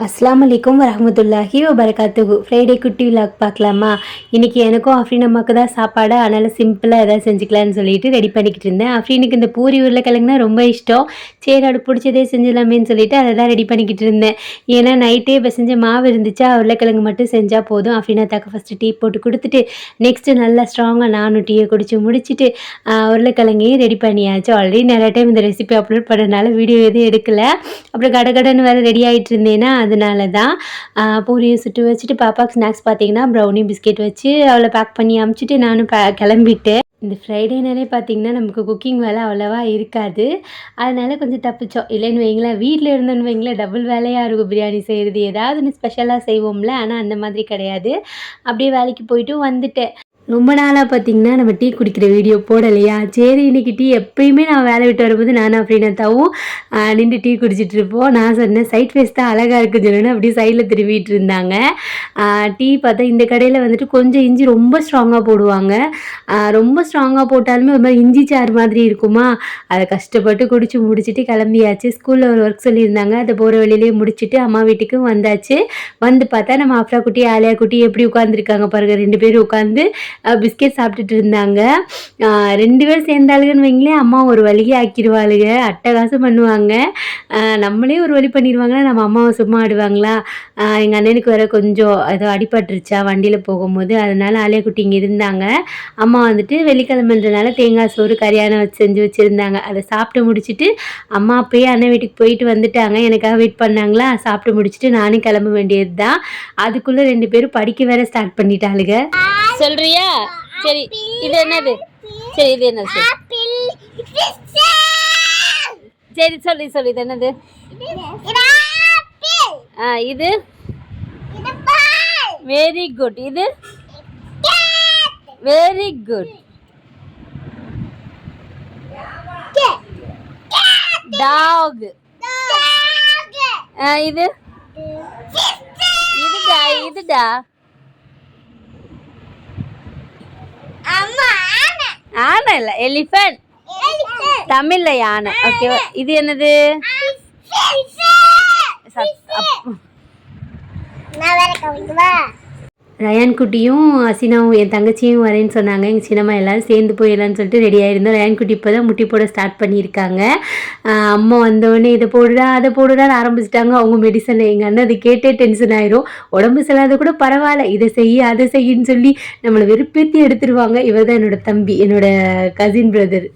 அஸ்ஸலாமு அலைக்கும் வரஹ்மத்துல்லாஹி வபரகாத்துஹு. ஃப்ரைடே குட்டி விலாக் பார்க்கலாமா? இன்றைக்கி எனக்கும் அஃப்ரீன் அம்மாவுக்கு தான் சாப்பாடு, அதனால் சிம்பிளாக எதாவது செஞ்சுக்கலான்னு சொல்லிட்டு ரெடி பண்ணிக்கிட்டு இருந்தேன். அஃப்ரீனுக்கு இந்த பூரி உருளைக்கிழங்குனா ரொம்ப இஷ்டம். சரி அவளுக்கு பிடிச்சதே செஞ்சிடலாமேன்னு சொல்லிட்டு அதை தான் ரெடி பண்ணிக்கிட்டு இருந்தேன். ஏன்னா நைட்டே செஞ்ச மாவு இருந்துச்சா, உருளைக்கிழங்கு மட்டும் செஞ்சால் போதும். அஃப்ரீனாத்தாக்கு ஃபஸ்ட்டு டீ போட்டு கொடுத்துட்டு, நெக்ஸ்ட்டு நல்லா ஸ்ட்ராங்காக நானும் டீயை குடித்து முடிச்சுட்டு உருளைக்கிழங்கையும் ரெடி பண்ணியாச்சு. ஆல்ரெடி நிறைய டைம் இந்த ரெசிபி அப்லோட் பண்ணனால வீடியோ எதுவும் எடுக்கலை. அப்புறம் கடகடன்னு வேறு ரெடி ஆகிட்டு இருந்தேன்னா அதனால தான் பூரியை சுட்டு வச்சுட்டு பாப்பாவுக்கு ஸ்நாக்ஸ் பார்த்தீங்கன்னா ப்ரௌனி பிஸ்கெட் வச்சு அவளை பேக் பண்ணி அமுச்சிட்டு நானும் கிளம்பிட்டேன். இந்த ஃப்ரைடேனாலே பார்த்தீங்கன்னா நமக்கு குக்கிங் வேலை அவ்வளோவா இருக்காது. அதனால கொஞ்சம் தப்பிச்சோம். இல்லைன்னு வைங்களேன், வீட்டில் இருந்தோன்னு வைங்களேன் டபுள் வேலையாக இருக்கும். பிரியாணி செய்கிறது ஏதாவது ஒன்று ஸ்பெஷலாக செய்வோம்ல, ஆனால் அந்த மாதிரி கிடையாது. அப்படியே வேலைக்கு போயிட்டு வந்துட்டேன். ரொம்ப நாளாக பார்த்தீங்கன்னா நம்ம டீ குடிக்கிற வீடியோ போடலையா? சரி இன்றைக்கி டீ எப்பயுமே நான் வேலை விட்டு வரும்போது நானும் அஃப்ரீனாத்தாவும் நின்று டீ குடிச்சிட்ருப்போம். நான் சொன்னேன் சைட் ஃபேஸ் தான் அழகாக இருக்குன்னு சொன்னேன்னு அப்படியே சைடில் திரும்பிட்டு இருந்தாங்க. டீ பார்த்தா இந்த கடையில் வந்துட்டு கொஞ்சம் இஞ்சி ரொம்ப ஸ்ட்ராங்காக போடுவாங்க. ரொம்ப ஸ்ட்ராங்காக போட்டாலுமே ஒரு மாதிரி இஞ்சி சாறு மாதிரி இருக்குமா, அதை கஷ்டப்பட்டு குடிச்சு முடிச்சுட்டு கிளம்பியாச்சு. ஸ்கூலில் ஒரு ஒர்க் சொல்லியிருந்தாங்க, அதை போகிற வழியிலேயே முடிச்சுட்டு அம்மா வீட்டுக்கும் வந்தாச்சு. வந்து பார்த்தா நம்ம அஃப்ரா குட்டி ஆலியா குட்டி எப்படி உட்காந்துருக்காங்க பாருங்கள். 2 பேரும் உட்காந்து பிஸ்கெட் சாப்பிட்டுட்டு இருந்தாங்க. 2 பேரும் சேர்ந்தாளுங்கன்னு வைங்களேன், அம்மா ஒரு வழியே ஆக்கிடுவாளுங்க, அட்டகாசம் பண்ணுவாங்க. நம்மளே ஒரு வழி பண்ணிடுவாங்கன்னா நம்ம அம்மாவை சும்மா ஆடுவாங்களா? எங்கள் அண்ணனுக்கு வேறு கொஞ்சம் ஏதோ அடிபட்டுருச்சா வண்டியில் போகும்போது, அதனால் ஆலியா குட்டி இங்கே இருந்தாங்க. அம்மா வந்துட்டு வெள்ளிக்கிழமைன்றனால தேங்காய் சோறு கறியானம் வச்சு செஞ்சு வச்சுருந்தாங்க. அதை சாப்பிட்டு முடிச்சுட்டு அம்மா அப்பயே அண்ணன் வீட்டுக்கு போயிட்டு வந்துட்டாங்க. எனக்காக வெயிட் பண்ணாங்களா, சாப்பிட்டு முடிச்சுட்டு நானும் கிளம்ப வேண்டியது தான். அதுக்குள்ளே 2 பேரும் படிக்க வேற ஸ்டார்ட் பண்ணிட்டாளுங்க. சொல்றியா? சரி இது என்னது? சரி இது என்னது? சரி சொல்லி சொல்லி இது என்னது? இது வெரி குட். இது வெரி குட். டாக். இது இதுடா இதுடா ஆனை இல்ல, எலிஃபண்ட். தமிழ்ல யானை. ஓகேவா? இது என்னது? ரயான் குட்டியும் அசினாவும் என் தங்கச்சியும் வரேன்னு சொன்னாங்க. எங்கள் சின்னம்மா எல்லோரும் சேர்ந்து போயிடலான்னு சொல்லிட்டு ரெடி ஆகிருந்தோம். ரயான் குட்டி இப்போ தான் முட்டி போட ஸ்டார்ட் பண்ணியிருக்காங்க. அம்மா வந்தோடனே இதை போடுடா அதை போடுடான்னு ஆரம்பிச்சிட்டாங்க. அவங்க மெடிசன் எங்கள் அண்ணன் அது கேட்டே டென்ஷன் ஆயிரும். உடம்பு செல்லாத கூட பரவாயில்ல, இதை செய்ய அதை செய்யின்னு சொல்லி நம்மளை வெறுப்பேற்றி எடுத்துருவாங்க. இவர் தான் என்னோடய தம்பி, என்னோடய கசின் பிரதர்.